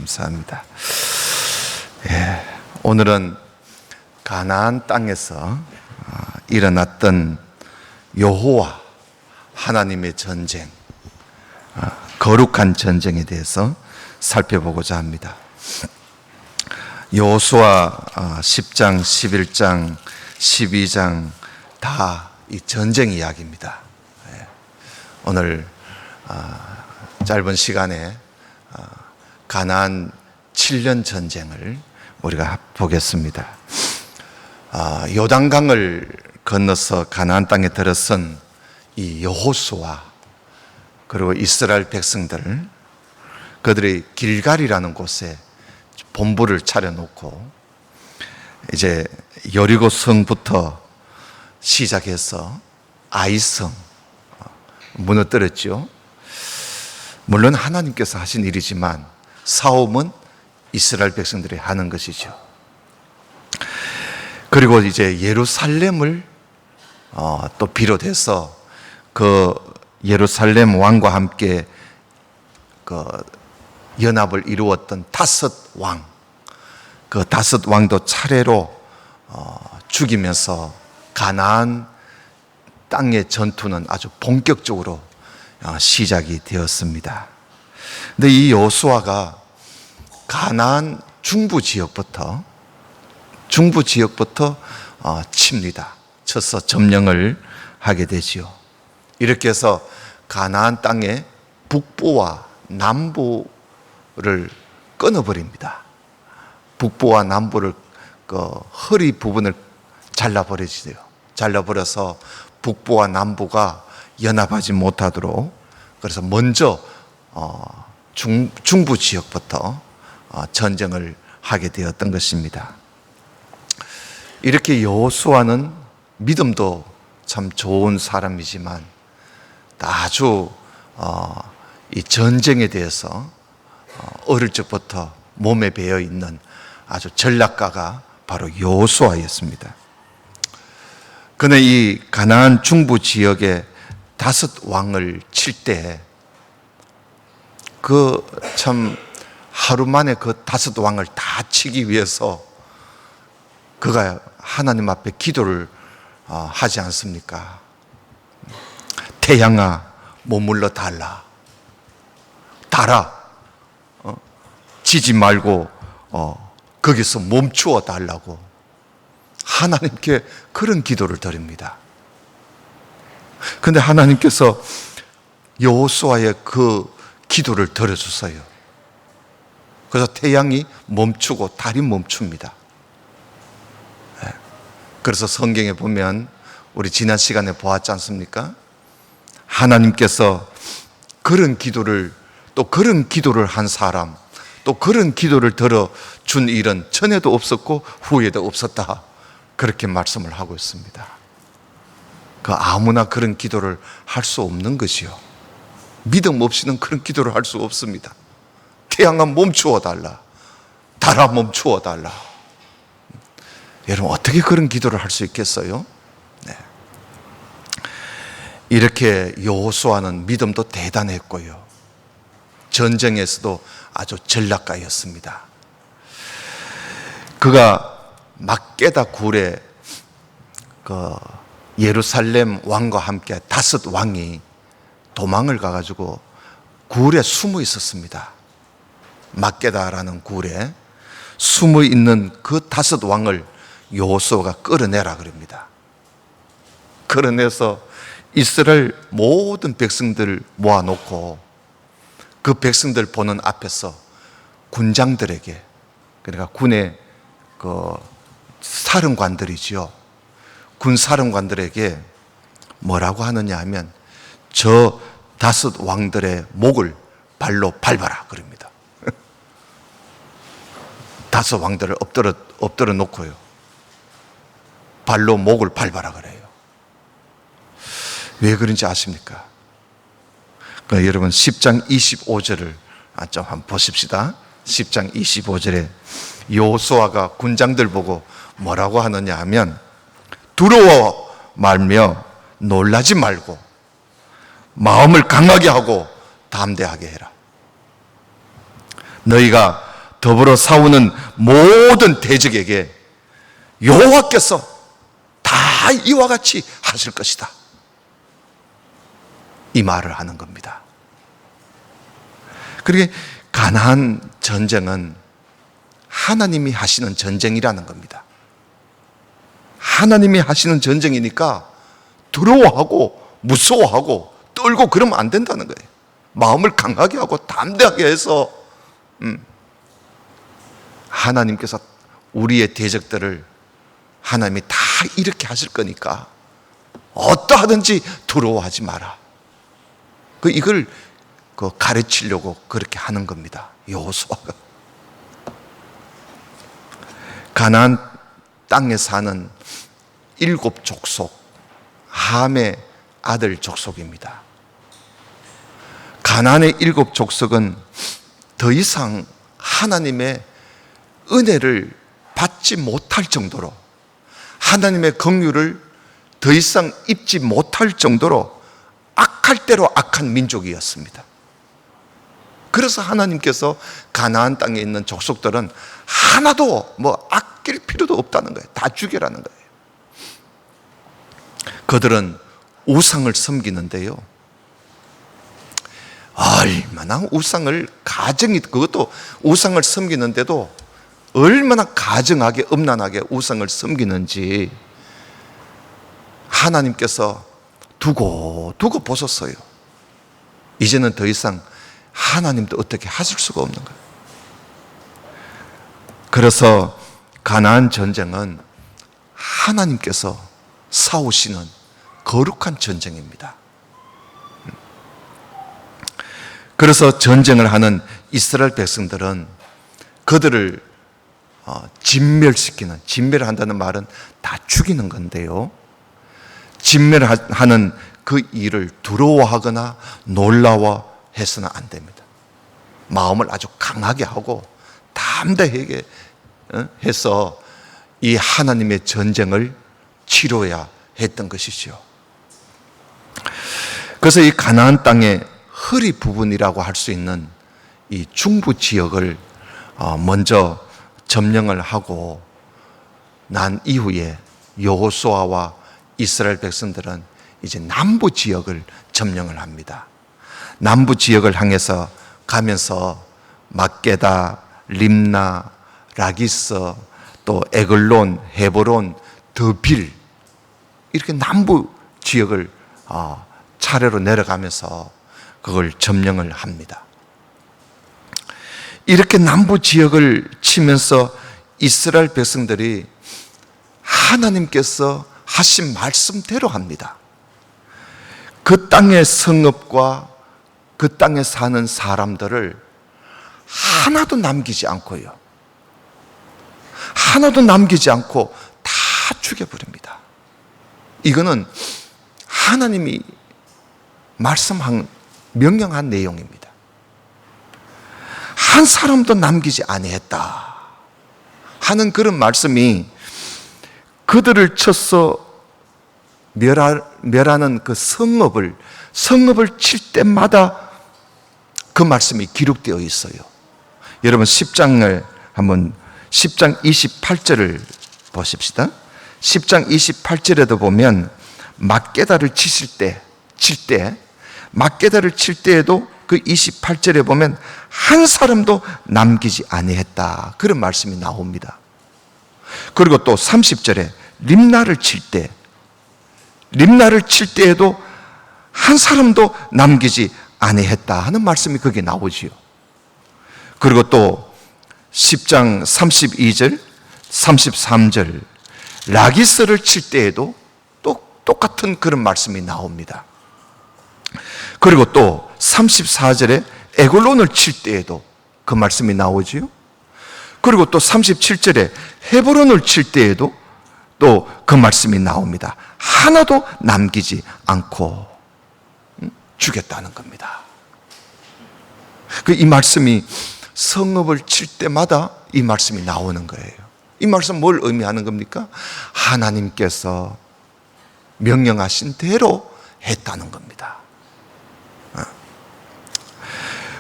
감사합니다. 오늘은 가나안 땅에서 일어났던 여호와 하나님의 전쟁, 거룩한 전쟁에 대해서 살펴보고자 합니다. 여호수아 10장, 11장, 12장 다 이 전쟁 이야기입니다. 오늘 짧은 시간에 가나안 7년 전쟁을 우리가 보겠습니다. 요단강을 건너서 가나안 땅에 들어선 이 여호수아 그리고 이스라엘 백성들, 그들이 길갈이라는 곳에 본부를 차려놓고 이제 여리고 성부터 시작해서 아이성 무너뜨렸죠. 물론 하나님께서 하신 일이지만 싸움은 이스라엘 백성들이 하는 것이죠. 그리고 이제 예루살렘을 또 비롯해서 그 예루살렘 왕과 함께 그 연합을 이루었던 다섯 왕, 그 다섯 왕도 차례로 죽이면서 가나안 땅의 전투는 아주 본격적으로 시작이 되었습니다. 근데 이 여호수아가 가나안 중부 지역부터 칩니다. 쳐서 점령을 하게 되지요. 이렇게 해서 가나안 땅의 북부와 남부를 끊어버립니다. 북부와 남부를 그 허리 부분을 잘라버려서 북부와 남부가 연합하지 못하도록, 그래서 먼저 중부 지역부터 전쟁을 하게 되었던 것입니다. 이렇게 여호수아는 믿음도 참 좋은 사람이지만 아주 이 전쟁에 대해서 어릴 적부터 몸에 배어 있는 아주 전략가가 바로 여호수아였습니다. 그는 이 가나안 중부 지역에 다섯 왕을 칠 때 그 참 하루 만에 그 다섯 왕을 다 치기 위해서 그가 하나님 앞에 기도를 하지 않습니까? 태양아 머물러 달라, 지지 말고 거기서 멈추어 달라고 하나님께 그런 기도를 드립니다. 그런데 하나님께서 여호수아의 그 기도를 들어주세요. 그래서 태양이 멈추고 달이 멈춥니다. 그래서 성경에 보면 우리 지난 시간에 보았지 않습니까? 하나님께서 그런 기도를 한 사람, 또 그런 기도를 들어준 일은 전에도 없었고 후에도 없었다, 그렇게 말씀을 하고 있습니다. 그 아무나 그런 기도를 할 수 없는 것이요, 믿음 없이는 그런 기도를 할 수 없습니다. 태양아 멈추어 달라, 달아 멈추어 달라. 여러분 어떻게 그런 기도를 할 수 있겠어요? 네. 이렇게 여호수아는 믿음도 대단했고요, 전쟁에서도 아주 전략가였습니다. 그가 막게다 굴에 그 예루살렘 왕과 함께 다섯 왕이 도망을 가가지고 굴에 숨어 있었습니다. 막게다라는 굴에 숨어 있는 그 다섯 왕을 여호수아가 끌어내라 그럽니다. 끌어내서 이스라엘 모든 백성들을 모아놓고 그 백성들 보는 앞에서 군장들에게, 그러니까 군의 그 사령관들이지요, 군 사령관들에게 뭐라고 하느냐 하면 저 다섯 왕들의 목을 발로 밟아라 그럽니다. 다섯 왕들을 엎드려 놓고요, 발로 목을 밟아라 그래요. 왜 그런지 아십니까? 그러니까 여러분 10장 25절을 좀 한번 보십시다. 10장 25절에 여호수아가 군장들 보고 뭐라고 하느냐 하면 두려워 말며 놀라지 말고 마음을 강하게 하고 담대하게 해라. 너희가 더불어 싸우는 모든 대적에게 여호와께서 다 이와 같이 하실 것이다. 이 말을 하는 겁니다. 그러게 가나안 전쟁은 하나님이 하시는 전쟁이라는 겁니다. 하나님이 하시는 전쟁이니까 두려워하고 무서워하고 떨고 그러면 안 된다는 거예요. 마음을 강하게 하고 담대하게 해서 하나님께서 우리의 대적들을 하나님이 다 이렇게 하실 거니까 어떠하든지 두려워하지 마라. 이걸 가르치려고 그렇게 하는 겁니다. 여호수아가. 가나안 땅에 사는 7 족속, 함의 아들 족속입니다. 가나안의 7 족속은 더 이상 하나님의 은혜를 받지 못할 정도로, 하나님의 긍휼을 더 이상 입지 못할 정도로 악할 대로 악한 민족이었습니다. 그래서 하나님께서 가나안 땅에 있는 족속들은 하나도 아낄 필요도 없다는 거예요. 다 죽여라는 거예요. 그들은 우상을 섬기는데요, 얼마나 우상을 그것도 우상을 섬기는데도 얼마나 가증하게 음란하게 우상을 섬기는지 하나님께서 두고 보셨어요. 이제는 더 이상 하나님도 어떻게 하실 수가 없는 거예요. 그래서 가나안 전쟁은 하나님께서 싸우시는 거룩한 전쟁입니다. 그래서 전쟁을 하는 이스라엘 백성들은 그들을 진멸한다는 말은 다 죽이는 건데요, 진멸하는 그 일을 두려워하거나 놀라워해서는 안 됩니다. 마음을 아주 강하게 하고 담대하게 해서 이 하나님의 전쟁을 치러야 했던 것이죠. 그래서 이 가나안 땅의 허리 부분이라고 할 수 있는 이 중부 지역을 먼저 점령을 하고 난 이후에 여호수아와 이스라엘 백성들은 이제 남부 지역을 점령을 합니다. 남부 지역을 향해서 가면서 막게다, 림나, 라기스, 또 에글론, 헤브론, 드빌, 이렇게 남부 지역을 차례로 내려가면서 그걸 점령을 합니다. 이렇게 남부 지역을 치면서 이스라엘 백성들이 하나님께서 하신 말씀대로 합니다. 그 땅의 성읍과 그 땅에 사는 사람들을 하나도 남기지 않고요, 하나도 남기지 않고 다 죽여버립니다. 이거는 하나님이 명령한 내용입니다. 한 사람도 남기지 아니했다 하는 그런 말씀이 그들을 쳐서 멸하는 그 성읍을 칠 때마다 그 말씀이 기록되어 있어요. 여러분 10장 28절을 보십시다. 10장 28절에도 보면 막게다를 칠 때 막게다를 칠 때에도 그 28절에 보면 한 사람도 남기지 아니했다, 그런 말씀이 나옵니다. 그리고 또 30절에 림나를 칠 때에도 한 사람도 남기지 아니했다 하는 말씀이 거기에 나오지요. 그리고 또 10장 32절, 33절 라기스를 칠 때에도 또 똑같은 그런 말씀이 나옵니다. 그리고 또 34절에 에글론을 칠 때에도 그 말씀이 나오지요. 그리고 또 37절에 헤브론을 칠 때에도 또 그 말씀이 나옵니다. 하나도 남기지 않고 죽였다는 겁니다. 이 말씀이 성읍을 칠 때마다 이 말씀이 나오는 거예요. 이 말씀 뭘 의미하는 겁니까? 하나님께서 명령하신 대로 했다는 겁니다.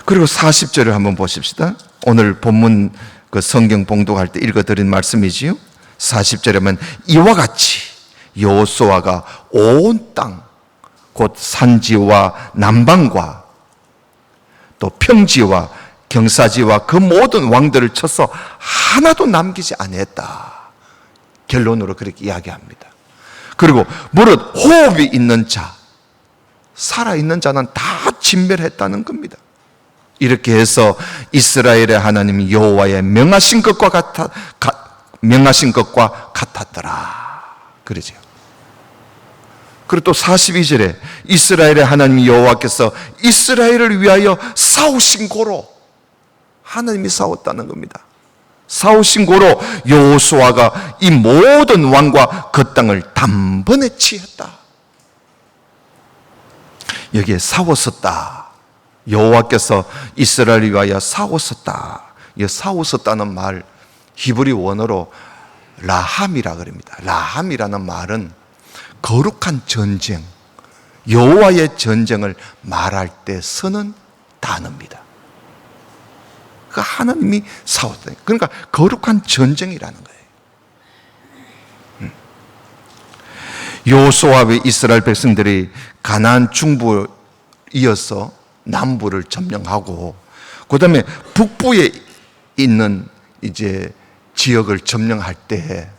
그리고 40절을 한번 보십시다. 오늘 본문 그 성경 봉독할 때 읽어드린 말씀이지요. 40절에 보면 이와 같이 여호수아가 온 땅 곧 산지와 남방과 또 평지와 경사지와 그 모든 왕들을 쳐서 하나도 남기지 아니했다. 결론으로 그렇게 이야기합니다. 그리고 무릇 호흡이 있는 자, 살아있는 자는 다 진멸했다는 겁니다. 이렇게 해서 이스라엘의 하나님 여호와의 명하신 것과 같았더라. 그러죠. 그리고 또 42절에 이스라엘의 하나님 여호와께서 이스라엘을 위하여 싸우신 고로, 하나님이 싸웠다는 겁니다. 싸우신 고로 여호수아가 이 모든 왕과 그 땅을 단번에 취했다. 여기에 싸웠었다. 여호와께서 이스라엘을 위하여 싸웠었다. 이 싸웠었다는 말 히브리 원어로 라함이라 그럽니다. 라함이라는 말은 거룩한 전쟁, 여호와의 전쟁을 말할 때 쓰는 단어입니다. 그 하나님이 싸웠다. 그러니까 거룩한 전쟁이라는 거예요. 여호수아와 이스라엘 백성들이 가나안 중부 이어서 남부를 점령하고, 그 다음에 북부에 있는 이제 지역을 점령할 때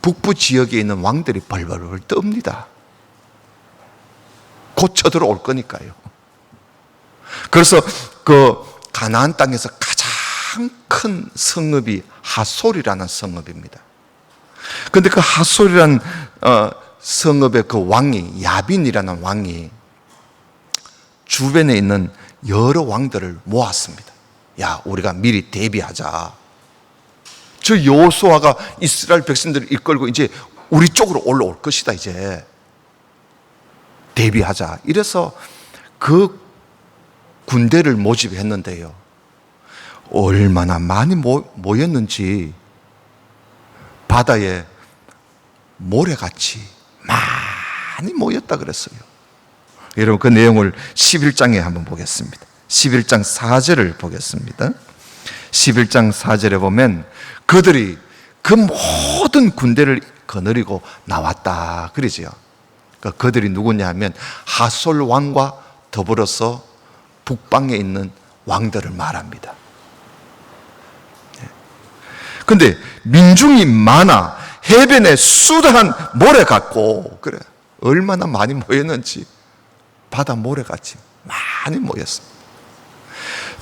북부 지역에 있는 왕들이 벌벌 떱니다. 곧 쳐들어올 거니까요. 그래서 그 가나안 땅에서 가장 큰 성읍이 하솔이라는 성읍입니다. 그런데 그 하솔이라는 성읍의 그 왕이, 야빈이라는 왕이 주변에 있는 여러 왕들을 모았습니다. 야, 우리가 미리 대비하자. 저 여호수아가 이스라엘 백성들을 이끌고 이제 우리 쪽으로 올라올 것이다. 이제 대비하자. 이래서 그 군대를 모집했는데요, 얼마나 많이 모였는지 바다에 모래같이 많이 모였다 그랬어요. 여러분, 그 내용을 11장에 한번 보겠습니다. 11장 4절을 보겠습니다. 11장 4절에 보면 그들이 그 모든 군대를 거느리고 나왔다 그러죠. 그들이 누구냐 하면 하솔 왕과 더불어서 북방에 있는 왕들을 말합니다. 그런데 민중이 많아 해변에 수다한 모래 같고, 그래, 얼마나 많이 모였는지 바다 모래같이 많이 모였습니다.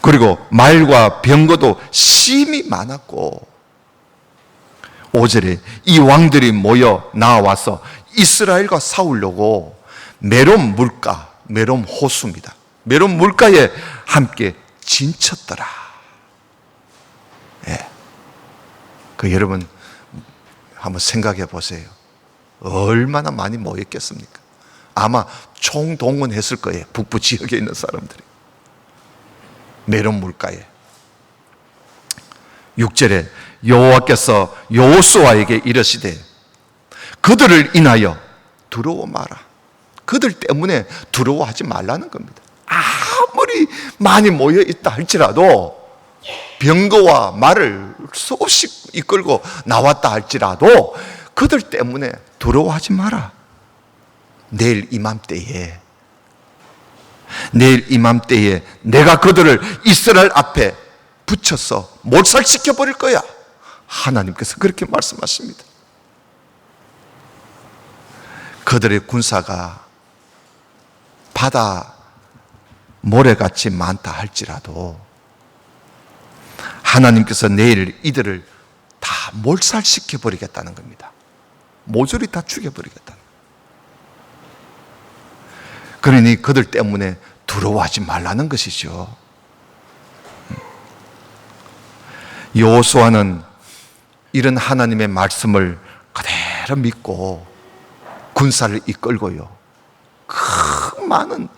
그리고 말과 병거도 심히 많았고, 5절에 이 왕들이 모여 나와서 이스라엘과 싸우려고 메롬 물가, 메롬 호수입니다. 메롬 물가에 함께 진쳤더라. 예. 그 여러분 한번 생각해 보세요. 얼마나 많이 모였겠습니까? 아마 총동원했을 거예요. 북부 지역에 있는 사람들이. 메론 물가에. 6절에 여호와께서 여호수아에게 이르시되 그들을 인하여 두려워 마라. 그들 때문에 두려워하지 말라는 겁니다. 아무리 많이 모여 있다 할지라도, 병거와 말을 수없이 이끌고 나왔다 할지라도 그들 때문에 두려워하지 마라. 내일 이맘때에 내가 그들을 이스라엘 앞에 붙여서 몰살시켜 버릴 거야. 하나님께서 그렇게 말씀하십니다. 그들의 군사가 바다 모래같이 많다 할지라도 하나님께서 내일 이들을 다 몰살시켜 버리겠다는 겁니다. 모조리 다 죽여버리겠다는. 그러니 그들 때문에 두려워하지 말라는 것이죠. 여호수아는 이런 하나님의 말씀을 그대로 믿고 군사를 이끌고요, 그 많은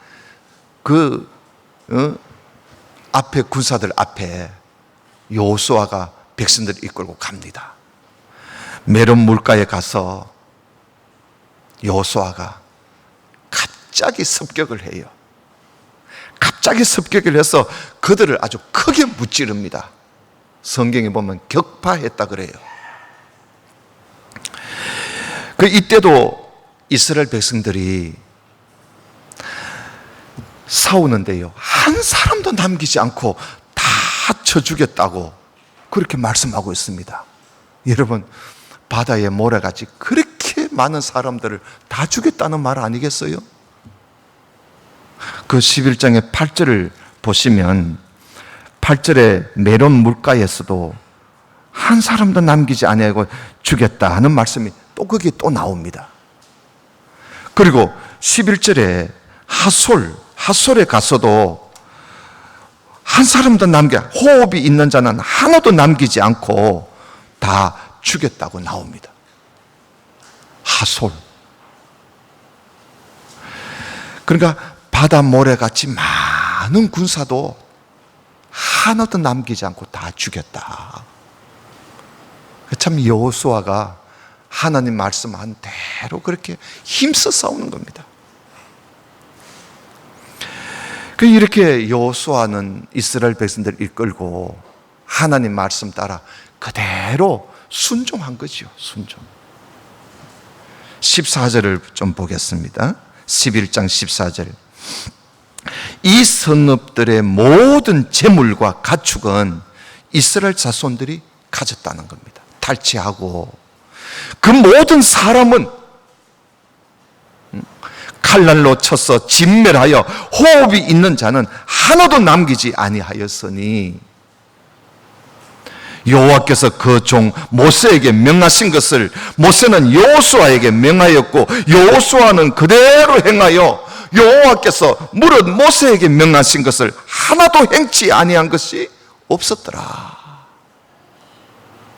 앞에 군사들 앞에 여호수아가 백성들을 이끌고 갑니다. 메론 물가에 가서 여호수아가 갑자기 습격을 해요. 갑자기 습격을 해서 그들을 아주 크게 무찌릅니다. 성경에 보면 격파했다 그래요. 이때도 이스라엘 백성들이 싸우는데요, 한 사람도 남기지 않고 다 쳐 죽였다고 그렇게 말씀하고 있습니다. 여러분, 바다의 모래같이 그렇게 많은 사람들을 다 죽였다는 말 아니겠어요? 그 11장의 8절을 보시면 8절에 메론 물가에서도 한 사람도 남기지 아니하고 죽였다 하는 말씀이 또 거기에 또 나옵니다. 그리고 11절에 하솔에 가서도 한 사람도 호흡이 있는 자는 하나도 남기지 않고 다 죽였다고 나옵니다. 하솔. 그러니까 바다 모래같이 많은 군사도 하나도 남기지 않고 다 죽였다. 참 여호수아가 하나님 말씀한 대로 그렇게 힘써 싸우는 겁니다. 이렇게 여호수아는 이스라엘 백성들을 이끌고 하나님 말씀 따라 그대로 순종한 거죠. 순종. 14절을 좀 보겠습니다. 11장 14절. 이 성읍들의 모든 재물과 가축은 이스라엘 자손들이 가졌다는 겁니다. 탈취하고 그 모든 사람은 칼날로 쳐서 진멸하여 호흡이 있는 자는 하나도 남기지 아니하였으니 여호와께서 그 종 모세에게 명하신 것을 모세는 여호수아에게 명하였고 여호수아는 그대로 행하여 여호와께서 무릇 모세에게 명하신 것을 하나도 행치 아니한 것이 없었더라.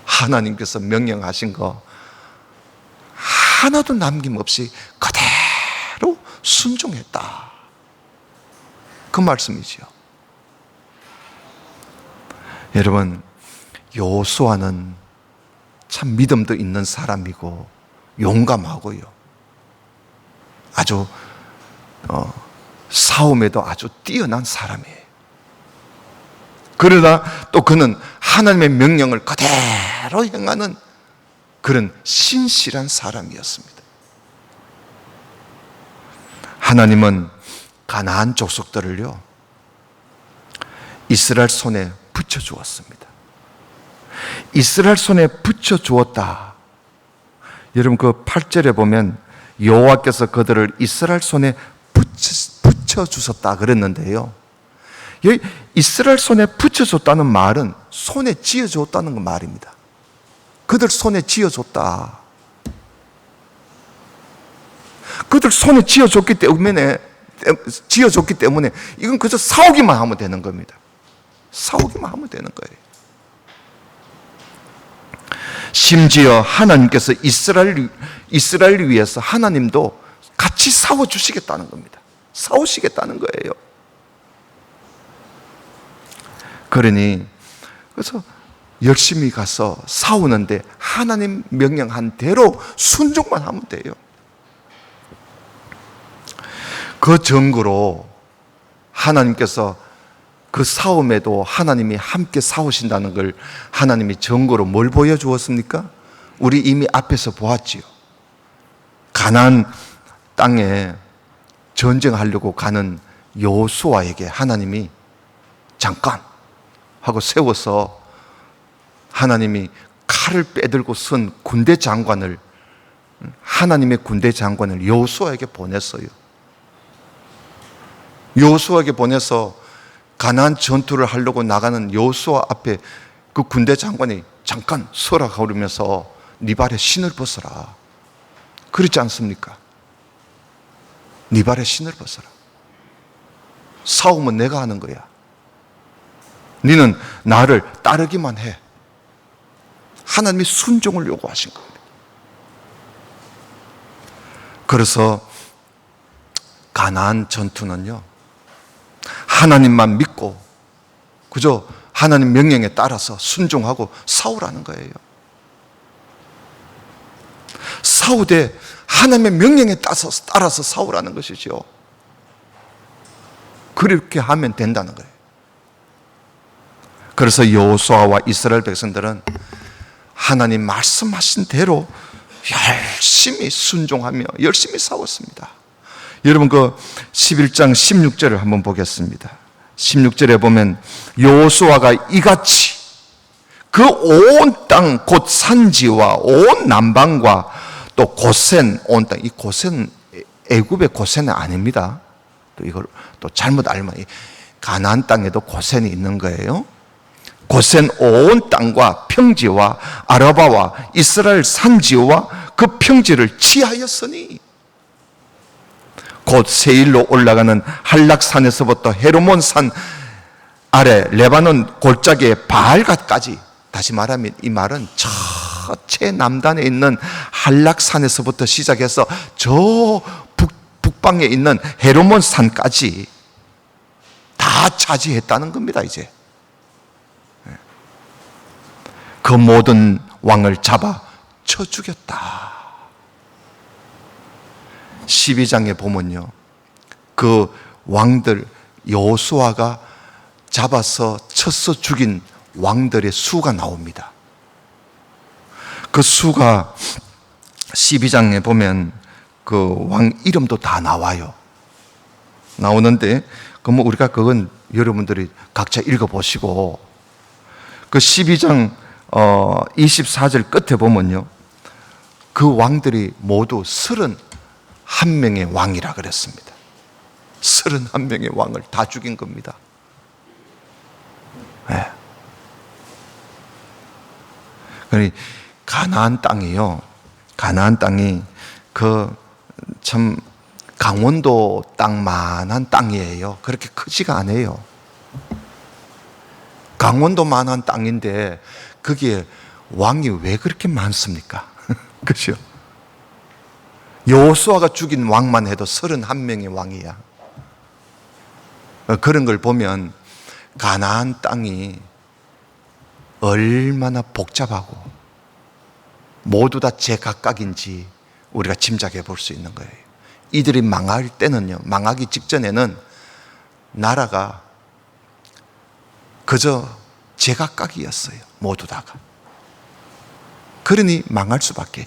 하나님께서 명령하신 거 하나도 남김없이 그대로 순종했다. 그 말씀이지요. 여러분, 여호수아는 참 믿음도 있는 사람이고 용감하고요. 아주 싸움에도 아주 뛰어난 사람이에요. 그러나 또 그는 하나님의 명령을 그대로 행하는 그런 신실한 사람이었습니다. 하나님은 가나안 족속들을요, 이스라엘 손에 붙여주었습니다. 이스라엘 손에 붙여주었다. 여러분, 그 8절에 보면 여호와께서 그들을 이스라엘 손에 붙여주셨다 그랬는데요, 여기 이스라엘 손에 붙여줬다는 말은 손에 쥐어줬다는 말입니다. 그들 손에 쥐어줬다. 그들 손에 쥐어줬기 때문에 이건 그저 싸우기만 하면 되는 겁니다. 싸우기만 하면 되는 거예요. 심지어 하나님께서 이스라엘을 위해서 하나님도 같이 싸워주시겠다는 겁니다. 싸우시겠다는 거예요. 그러니 그래서 열심히 가서 싸우는데 하나님 명령한 대로 순종만 하면 돼요. 그 증거로 하나님께서 그 싸움에도 하나님이 함께 싸우신다는 걸 하나님이 증거로 뭘 보여주었습니까? 우리 이미 앞에서 보았지요. 가나안 땅에 전쟁하려고 가는 여호수아에게 하나님이 잠깐 하고 세워서 하나님이 칼을 빼들고 선 군대 장관을, 하나님의 군대 장관을 여호수아에게 보냈어요. 여호수아에게 보내서 가나안 전투를 하려고 나가는 여호수아 앞에 그 군대 장관이 잠깐 서라 그러면서 네 발에 신을 벗어라. 그렇지 않습니까? 네 발에 신을 벗어라. 싸움은 내가 하는 거야. 너는 나를 따르기만 해. 하나님이 순종을 요구하신 겁니다. 그래서 가나안 전투는요, 하나님만 믿고 그저 하나님 명령에 따라서 순종하고 싸우라는 거예요. 싸우되 하나님의 명령에 따라서 싸우라는 것이죠. 그렇게 하면 된다는 거예요. 그래서 여호수아와 이스라엘 백성들은 하나님 말씀하신 대로 열심히 순종하며 열심히 싸웠습니다. 여러분 그 11장 16절을 한번 보겠습니다. 16절에 보면 여호수아가 이같이 그 온 땅 곧 산지와 온 남방과 또 고센 온 땅, 이 고센 애굽의 고센은 아닙니다. 또 이걸 또 잘못 알면 가나안 땅에도 고센이 있는 거예요. 고센 온 땅과 평지와 아라바와 이스라엘 산지와 그 평지를 취하였으니 곧 세일로 올라가는 한락산에서부터 헤르몬 산 아래 레바논 골짜기의 바알갓까지, 다시 말하면 이 말은 저 최남단에 있는 한락산에서부터 시작해서 저 북방에 있는 헤르몬 산까지 다 차지했다는 겁니다. 이제 그 모든 왕을 잡아 쳐 죽였다. 12장에 보면요, 그 왕들 여호수아가 잡아서 쳐서 죽인 왕들의 수가 나옵니다. 그 수가 12장에 보면 그 왕 이름도 다 나와요. 나오는데 그러면 우리가 그건 여러분들이 각자 읽어보시고, 그 12장 24절 끝에 보면요, 그 왕들이 모두 31명의 왕이라 그랬습니다. 31명의 왕을 다 죽인 겁니다. 네. 가나안 땅이요, 가나안 땅이 그 참 강원도 땅만한 땅이에요. 그렇게 크지가 않아요. 강원도만한 땅인데 거기에 왕이 왜 그렇게 많습니까? 그렇죠? 여호수아가 죽인 왕만 해도 31명의 왕이야. 그런 걸 보면 가나안 땅이 얼마나 복잡하고 모두 다 제각각인지 우리가 짐작해 볼 수 있는 거예요. 이들이 망할 때는요, 망하기 직전에는 나라가 그저 제각각이었어요. 모두 다가. 그러니 망할 수밖에요.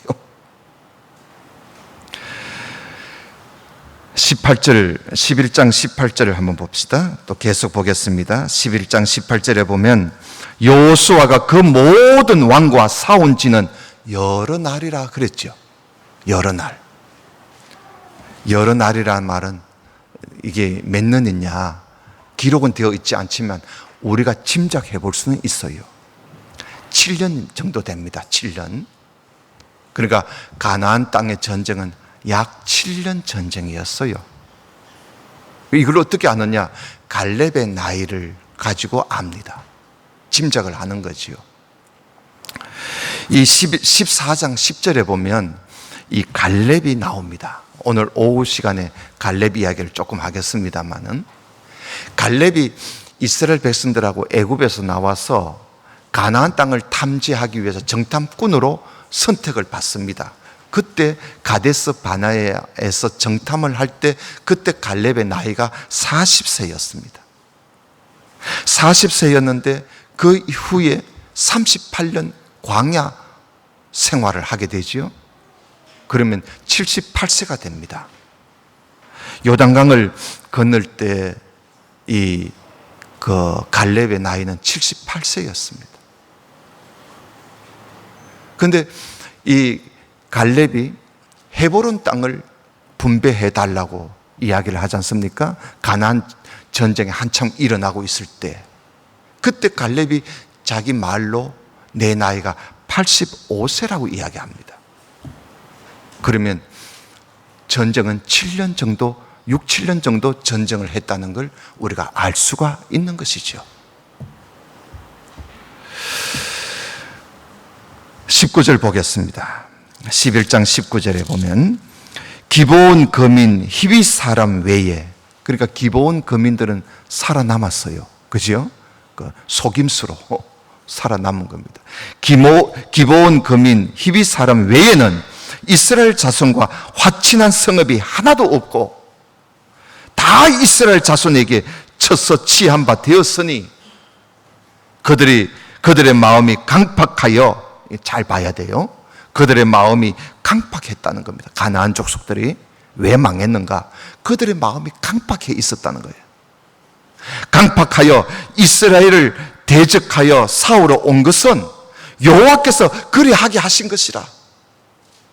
11장 18절을 한번 봅시다. 또 계속 보겠습니다. 11장 18절에 보면 여호수아가 그 모든 왕과 싸운 지는 여러 날이라 그랬죠. 여러 날. 여러 날이라는 말은 이게 몇 년이냐 기록은 되어 있지 않지만 우리가 짐작해 볼 수는 있어요. 7년 정도 됩니다. 7년. 그러니까 가나안 땅의 전쟁은 약 7년 전쟁이었어요. 이걸 어떻게 아느냐? 갈렙의 나이를 가지고 압니다. 짐작을 하는 거지요. 이 14장 10절에 보면 이 갈렙이 나옵니다. 오늘 오후 시간에 갈렙 이야기를 조금 하겠습니다만은, 갈렙이 이스라엘 백성들하고 애굽에서 나와서 가나안 땅을 탐지하기 위해서 정탐꾼으로 선택을 받습니다. 그때 가데스 바네아에서 정탐을 할 때 그때 갈렙의 나이가 40세였습니다. 40세였는데 그 이후에 38년 광야 생활을 하게 되지요. 그러면 78세가 됩니다. 요단강을 건널 때 이 갈렙의 나이는 78세였습니다. 그런데 이 갈렙이 헤브론 땅을 분배해 달라고 이야기를 하지 않습니까? 가나안 전쟁이 한참 일어나고 있을 때, 그때 갈렙이 자기 말로 내 나이가 85세라고 이야기합니다. 그러면 전쟁은 7년 정도, 6, 7년 정도 전쟁을 했다는 걸 우리가 알 수가 있는 것이죠. 19절 보겠습니다. 11장 19절에 보면 기브온 거민 히위 사람 외에, 그러니까 기브온 거민들은 살아남았어요. 그죠? 그 속임수로 살아남은 겁니다. 기브온 거민 히위 사람 외에는 이스라엘 자손과 화친한 성읍이 하나도 없고 다 이스라엘 자손에게 쳐서 취한 바 되었으니, 그들의 마음이 강팍하여, 잘 봐야 돼요. 그들의 마음이 강팍했다는 겁니다. 가나안 족속들이 왜 망했는가? 그들의 마음이 강팍해 있었다는 거예요. 강팍하여 이스라엘을 대적하여 싸우러 온 것은 여호와께서 그리하게 하신 것이라.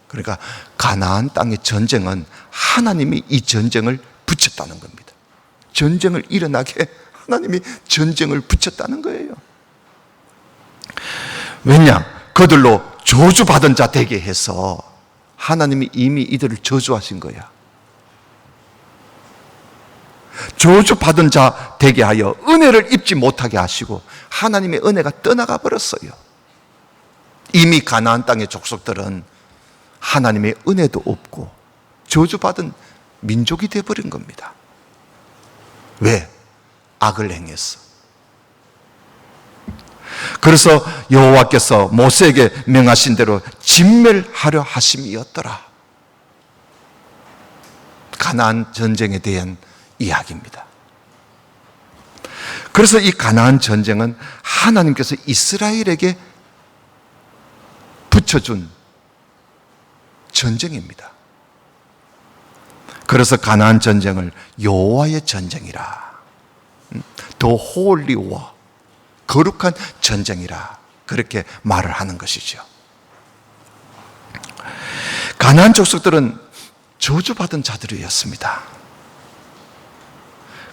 그러니까 가나안 땅의 전쟁은 하나님이 이 전쟁을 붙였다는 겁니다. 전쟁을 일어나게 하나님이 전쟁을 붙였다는 거예요. 왜냐? 그들로 저주받은 자 되게 해서 하나님이 이미 이들을 저주하신 거야. 저주받은 자 되게 하여 은혜를 입지 못하게 하시고 하나님의 은혜가 떠나가 버렸어요. 이미 가나안 땅의 족속들은 하나님의 은혜도 없고 저주받은 민족이 되어버린 겁니다. 왜? 악을 행했어. 그래서 여호와께서 모세에게 명하신 대로 진멸하려 하심이었더라. 가나안 전쟁에 대한 이야기입니다. 그래서 이 가나안 전쟁은 하나님께서 이스라엘에게 붙여준 전쟁입니다. 그래서 가나안 전쟁을 여호와의 전쟁이라, 더 홀리와 거룩한 전쟁이라 그렇게 말을 하는 것이죠. 가나안 족속들은 저주받은 자들이었습니다.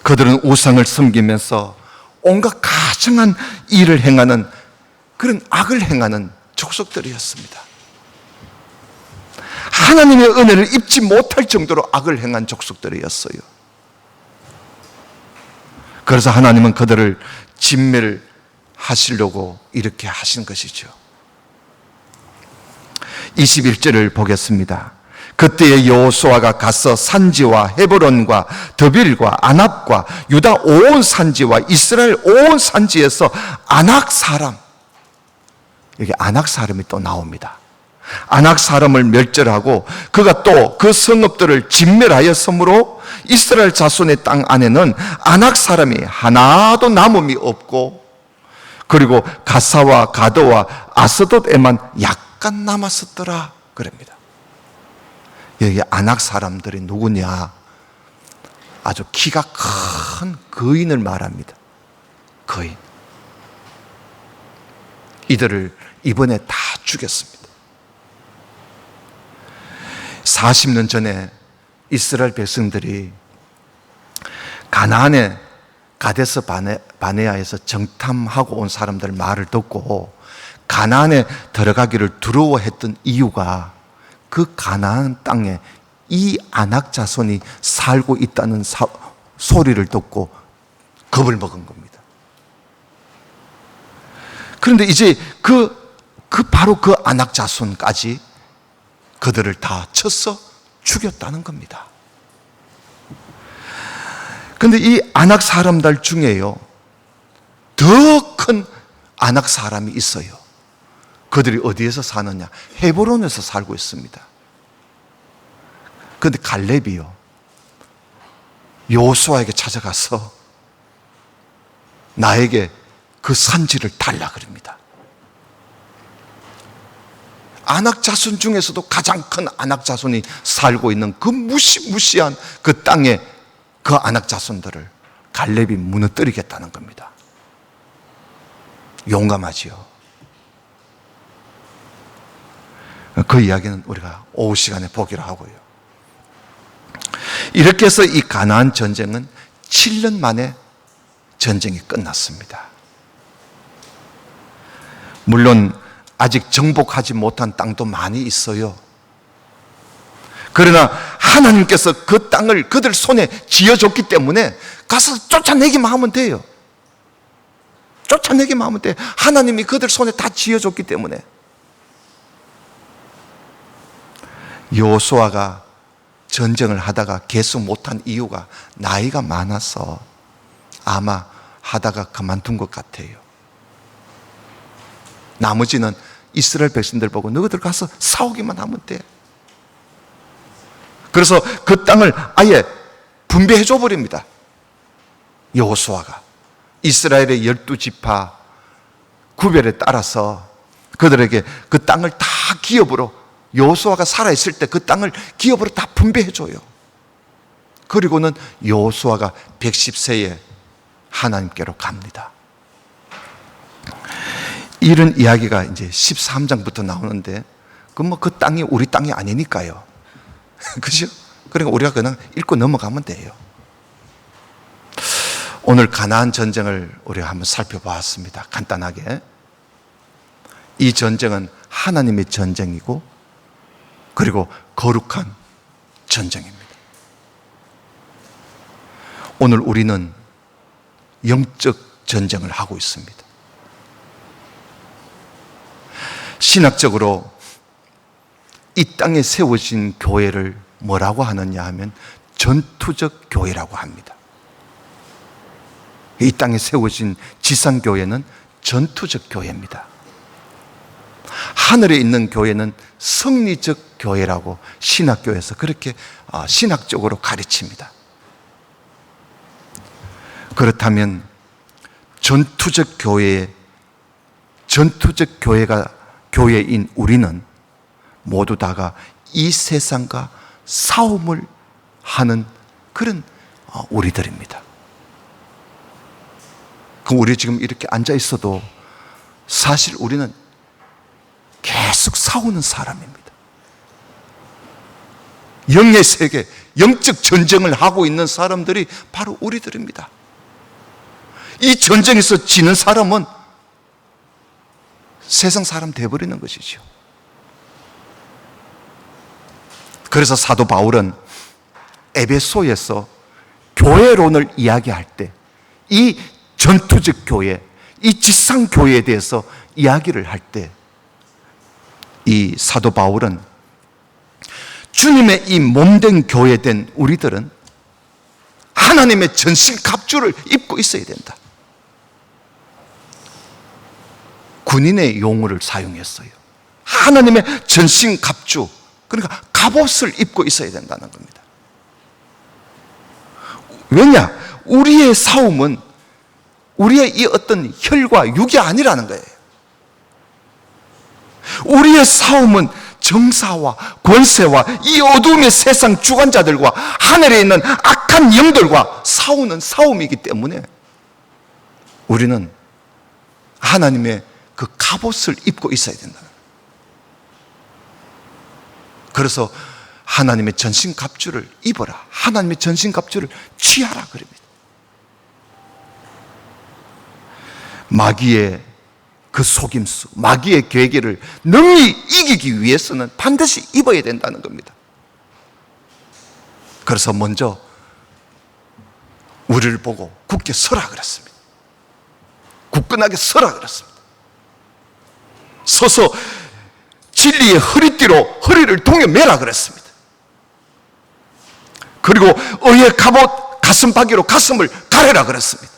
그들은 우상을 섬기면서 온갖 가증한 일을 행하는, 그런 악을 행하는 족속들이었습니다. 하나님의 은혜를 입지 못할 정도로 악을 행한 족속들이었어요. 그래서 하나님은 그들을 진멸하시려고 이렇게 하신 것이죠. 21절을 보겠습니다. 그때에 여호수아가 가서 산지와 헤브론과 드빌과 아납과 유다 온 산지와 이스라엘 온 산지에서 아낙 사람, 여기 아낙 사람이 또 나옵니다. 아낙 사람을 멸절하고 그가 또 그 성읍들을 진멸하였으므로 이스라엘 자손의 땅 안에는 아낙 사람이 하나도 남음이 없고, 그리고 가사와 가도와 아스돗에만 약간 남았었더라 그럽니다. 여기 아낙 사람들이 누구냐? 아주 키가 큰 거인을 말합니다. 거인. 이들을 이번에 다 죽였습니다. 40년 전에 이스라엘 백성들이 가나안의 가데스 바네아에서 정탐하고 온 사람들 말을 듣고 가나안에 들어가기를 두려워했던 이유가 그 가나안 땅에 이 아낙 자손이 살고 있다는 소리를 듣고 겁을 먹은 겁니다. 그런데 이제 바로 그 아낙 자손까지 그들을 다 쳐서 죽였다는 겁니다. 그런데 이 아낙 사람들 중에요, 더 큰 아낙 사람이 있어요. 그들이 어디에서 사느냐? 헤브론에서 살고 있습니다. 그런데 갈렙이요, 여호수아에게 찾아가서 나에게 그 산지를 달라 그럽니다. 아낙 자손 중에서도 가장 큰 아낙 자손이 살고 있는 그 무시무시한 그 땅에 그 아낙 자손들을 갈렙이 무너뜨리겠다는 겁니다. 용감하지요. 그 이야기는 우리가 오후 시간에 보기로 하고요. 이렇게 해서 이 가나안 전쟁은 7년 만에 전쟁이 끝났습니다. 물론 아직 정복하지 못한 땅도 많이 있어요. 그러나 하나님께서 그 땅을 그들 손에 쥐어줬기 때문에 가서 쫓아내기만 하면 돼요. 쫓아내기만 하면 돼요. 하나님이 그들 손에 다 쥐어줬기 때문에. 여호수아가 전쟁을 하다가 계속 못한 이유가 나이가 많아서 아마 하다가 그만둔 것 같아요. 나머지는 이스라엘 백성들 보고 너희들 가서 싸우기만 하면 돼. 그래서 그 땅을 아예 분배해 줘 버립니다. 여호수아가 이스라엘의 12지파 구별에 따라서 그들에게 그 땅을 다 기업으로, 여호수아가 살아있을 때 그 땅을 기업으로 다 분배해줘요. 그리고는 여호수아가 110세에 하나님께로 갑니다. 이런 이야기가 이제 13장부터 나오는데, 그 땅이 우리 땅이 아니니까요. 그죠? 그러니까 우리가 그냥 읽고 넘어가면 돼요. 오늘 가나안 전쟁을 우리가 한번 살펴보았습니다. 간단하게. 이 전쟁은 하나님의 전쟁이고, 그리고 거룩한 전쟁입니다. 오늘 우리는 영적 전쟁을 하고 있습니다. 신학적으로 이 땅에 세워진 교회를 뭐라고 하느냐 하면 전투적 교회라고 합니다. 이 땅에 세워진 지상교회는 전투적 교회입니다. 하늘에 있는 교회는 승리적 교회라고 신학교에서 그렇게 신학적으로 가르칩니다. 그렇다면 전투적 교회인 우리는 모두 다가 이 세상과 싸움을 하는 그런 우리들입니다. 그럼 우리 지금 이렇게 앉아 있어도 사실 우리는 계속 싸우는 사람입니다. 영의 세계, 영적 전쟁을 하고 있는 사람들이 바로 우리들입니다. 이 전쟁에서 지는 사람은 세상 사람 돼버리는 것이죠. 그래서 사도 바울은 에베소에서 교회론을 이야기할 때 이 전투적 교회, 이 지상교회에 대해서 이야기를 할 때 이 사도 바울은 주님의 이 몸된 교회된 우리들은 하나님의 전신갑주를 입고 있어야 된다. 군인의 용어를 사용했어요. 하나님의 전신갑주, 그러니까 갑옷을 입고 있어야 된다는 겁니다. 왜냐? 우리의 싸움은 우리의 이 어떤 혈과 육이 아니라는 거예요. 우리의 싸움은 정사와 권세와 이 어두움의 세상 주관자들과 하늘에 있는 악한 영들과 싸우는 싸움이기 때문에 우리는 하나님의 그 갑옷을 입고 있어야 된다. 그래서 하나님의 전신갑주를 입어라, 하나님의 전신갑주를 취하라 그럽니다. 마귀의 그 속임수, 마귀의 계계를 능히 이기기 위해서는 반드시 입어야 된다는 겁니다. 그래서 먼저 우리를 보고 굳게 서라 그랬습니다. 굳건하게 서라 그랬습니다. 서서 진리의 허리띠로 허리를 동여매라 그랬습니다. 그리고 의의 갑옷 가슴팍이로 가슴을 가래라 그랬습니다.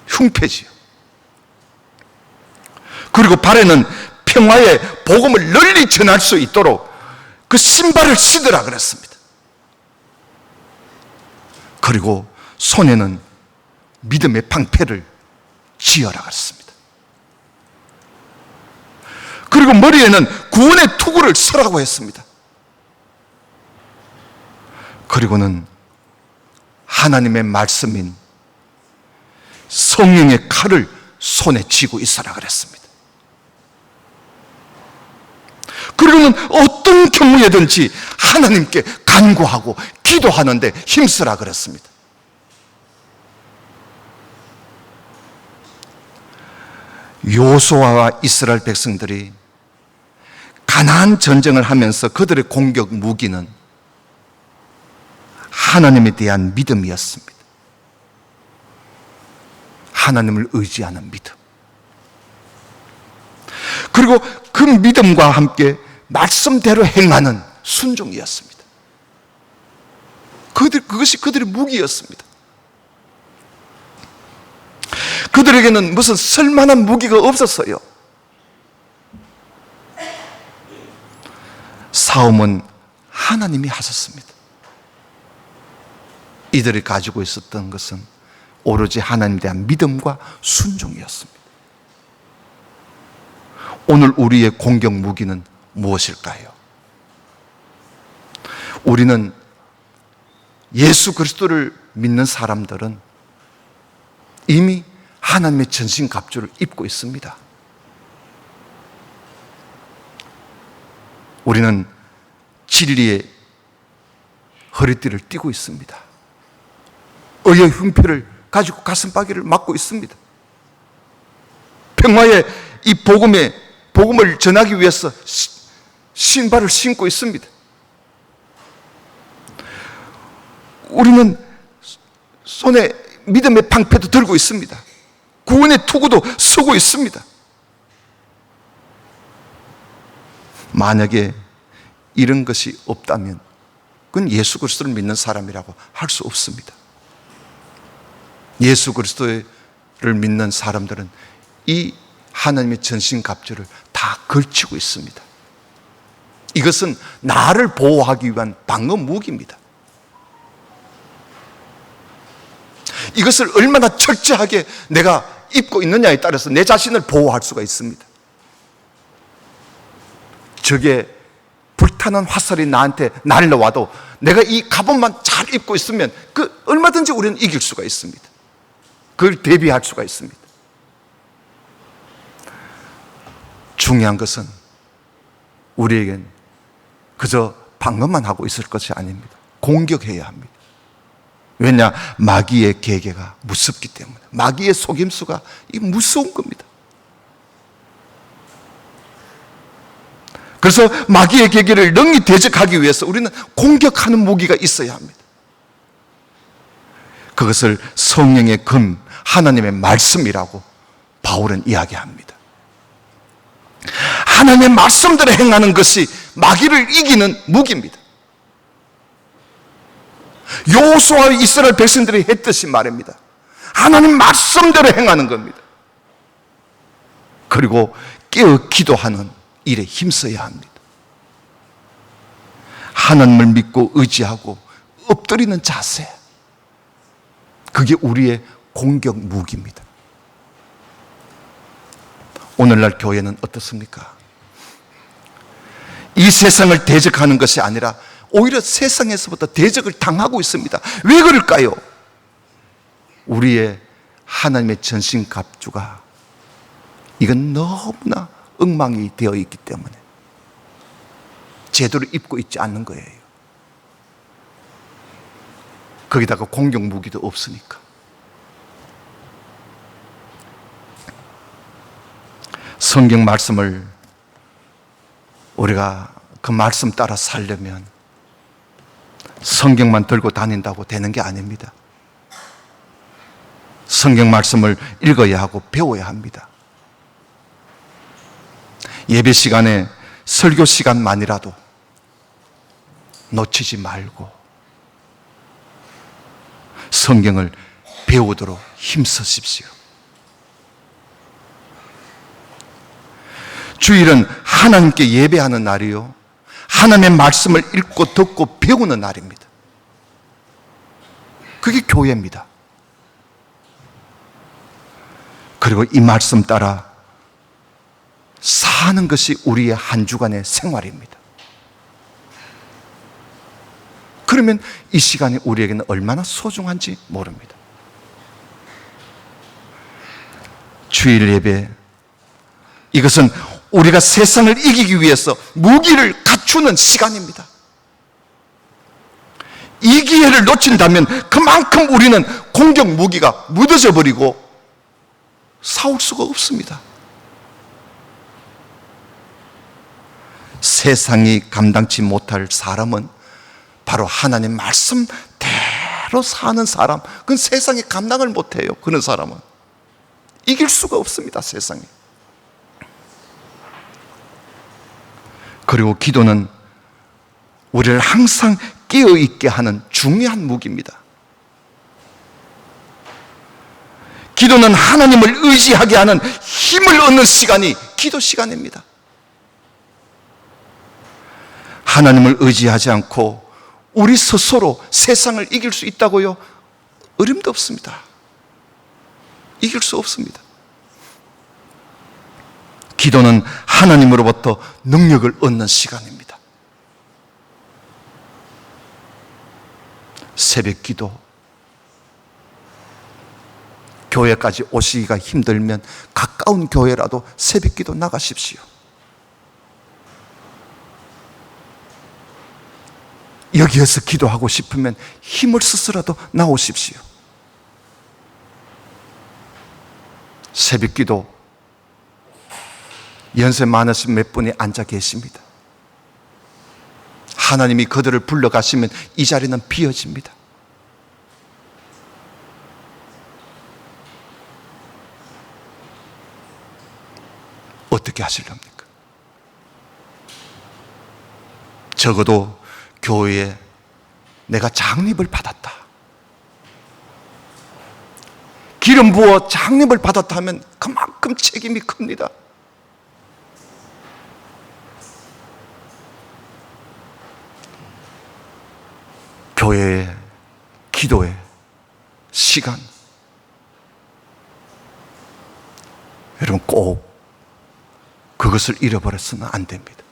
흉패지요. 그리고 발에는 평화의 복음을 널리 전할 수 있도록 그 신발을 신으라 그랬습니다. 그리고 손에는 믿음의 방패를 쥐어라 그랬습니다. 그리고 머리에는 구원의 투구를 서라고 했습니다. 그리고는 하나님의 말씀인 성령의 칼을 손에 쥐고 있어라 그랬습니다. 그리고는 어떤 경우에든지 하나님께 간구하고 기도하는데 힘쓰라 그랬습니다. 여호수아와 이스라엘 백성들이 가나안 전쟁을 하면서 그들의 공격 무기는 하나님에 대한 믿음이었습니다. 하나님을 의지하는 믿음. 그리고 그 믿음과 함께 말씀대로 행하는 순종이었습니다. 그것이 그들의 무기였습니다. 그들에게는 무슨 쓸만한 무기가 없었어요. 싸움은 하나님이 하셨습니다. 이들이 가지고 있었던 것은 오로지 하나님에 대한 믿음과 순종이었습니다. 오늘 우리의 공격 무기는 무엇일까요? 우리는 예수 그리스도를 믿는 사람들은 이미 하나님의 전신갑주를 입고 있습니다. 우리는 진리의 허리띠를 띠고 있습니다. 의의 흉패를 가지고 가슴팍이를 막고 있습니다. 평화의 이 복음을 전하기 위해서 신발을 신고 있습니다. 우리는 손에 믿음의 방패도 들고 있습니다. 구원의 투구도 쓰고 있습니다. 만약에 이런 것이 없다면 그건 예수 그리스도를 믿는 사람이라고 할 수 없습니다. 예수 그리스도를 믿는 사람들은 이 하나님의 전신갑주를 다 걸치고 있습니다. 이것은 나를 보호하기 위한 방어 무기입니다. 이것을 얼마나 철저하게 내가 입고 있느냐에 따라서 내 자신을 보호할 수가 있습니다. 적의 불타는 화살이 나한테 날려와도 내가 이 갑옷만 잘 입고 있으면 얼마든지 우리는 이길 수가 있습니다. 그걸 대비할 수가 있습니다. 중요한 것은 우리에겐 그저 방어만 하고 있을 것이 아닙니다. 공격해야 합니다. 왜냐? 마귀의 계계가 무섭기 때문에. 마귀의 속임수가 무서운 겁니다. 그래서 마귀의 계계를 능히 대적하기 위해서 우리는 공격하는 무기가 있어야 합니다. 그것을 성령의 금, 하나님의 말씀이라고 바울은 이야기합니다. 하나님의 말씀대로 행하는 것이 마귀를 이기는 무기입니다. 여호수아와 이스라엘 백성들이 했듯이 말입니다. 하나님 말씀대로 행하는 겁니다. 그리고 깨어 기도하는 일에 힘써야 합니다. 하나님을 믿고 의지하고 엎드리는 자세, 그게 우리의 공격 무기입니다. 오늘날 교회는 어떻습니까? 이 세상을 대적하는 것이 아니라 오히려 세상에서부터 대적을 당하고 있습니다. 왜 그럴까요? 우리의 하나님의 전신갑주가 이건 너무나 엉망이 되어 있기 때문에 제대로 입고 있지 않는 거예요. 거기다가 공격 무기도 없으니까. 성경 말씀을 우리가 그 말씀 따라 살려면 성경만 들고 다닌다고 되는 게 아닙니다. 성경 말씀을 읽어야 하고 배워야 합니다. 예배 시간에 설교 시간만이라도 놓치지 말고 성경을 배우도록 힘쓰십시오. 주일은 하나님께 예배하는 날이요, 하나님의 말씀을 읽고 듣고 배우는 날입니다. 그게 교회입니다. 그리고 이 말씀 따라 사는 것이 우리의 한 주간의 생활입니다. 그러면 이 시간이 우리에게는 얼마나 소중한지 모릅니다. 주일 예배, 이것은 우리가 세상을 이기기 위해서 무기를 갖추는 시간입니다. 이 기회를 놓친다면 그만큼 우리는 공격 무기가 무뎌져 버리고 싸울 수가 없습니다. 세상이 감당치 못할 사람은 바로 하나님 말씀대로 사는 사람, 그건 세상이 감당을 못해요. 그런 사람은 이길 수가 없습니다, 세상에. 그리고 기도는 우리를 항상 깨어있게 하는 중요한 무기입니다. 기도는 하나님을 의지하게 하는 힘을 얻는 시간이 기도 시간입니다. 하나님을 의지하지 않고 우리 스스로 세상을 이길 수 있다고요? 어림도 없습니다. 이길 수 없습니다. 기도는 하나님으로부터 능력을 얻는 시간입니다. 새벽 기도, 교회까지 오시기가 힘들면 가까운 교회라도 새벽 기도 나가십시오. 여기에서 기도하고 싶으면 힘을 써서라도 나오십시오. 새벽 기도, 연세 많으신 몇 분이 앉아 계십니다. 하나님이 그들을 불러가시면 이 자리는 비어집니다. 어떻게 하시렵니까? 적어도 교회에 내가 장립을 받았다, 기름 부어 장립을 받았다 하면 그만큼 책임이 큽니다. 교회의 기도의 시간, 여러분 꼭 그것을 잃어버려서는 안 됩니다.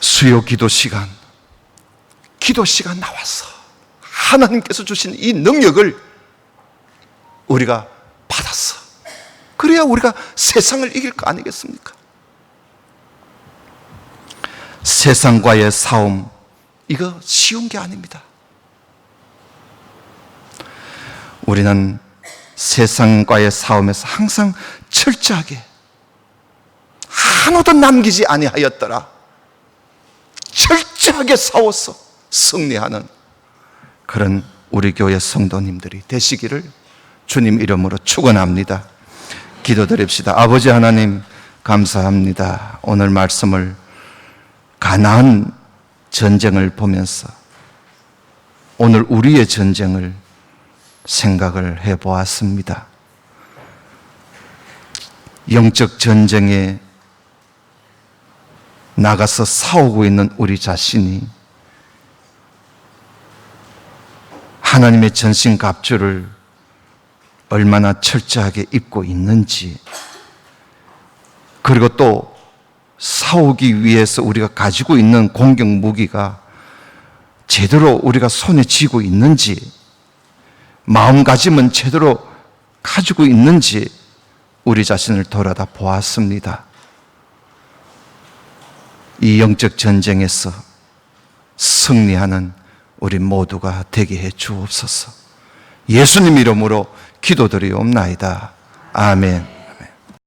수요 기도 시간 나와서 하나님께서 주신 이 능력을 우리가 받았어. 그래야 우리가 세상을 이길 거 아니겠습니까? 세상과의 싸움, 이거 쉬운 게 아닙니다. 우리는 세상과의 싸움에서 항상 철저하게 하나도 남기지 아니하였더라, 철저하게 싸워서 승리하는 그런 우리 교회 성도님들이 되시기를 주님 이름으로 축원합니다. 기도드립시다. 아버지 하나님, 감사합니다. 오늘 말씀을 가나안 전쟁을 보면서 오늘 우리의 전쟁을 생각을 해보았습니다. 영적 전쟁에 나가서 싸우고 있는 우리 자신이 하나님의 전신갑주를 얼마나 철저하게 입고 있는지, 그리고 또 싸우기 위해서 우리가 가지고 있는 공격 무기가 제대로 우리가 손에 쥐고 있는지, 마음가짐은 제대로 가지고 있는지 우리 자신을 돌아다 보았습니다. 이 영적 전쟁에서 승리하는 우리 모두가 되게 해 주옵소서. 예수님 이름으로 기도드리옵나이다. 아멘.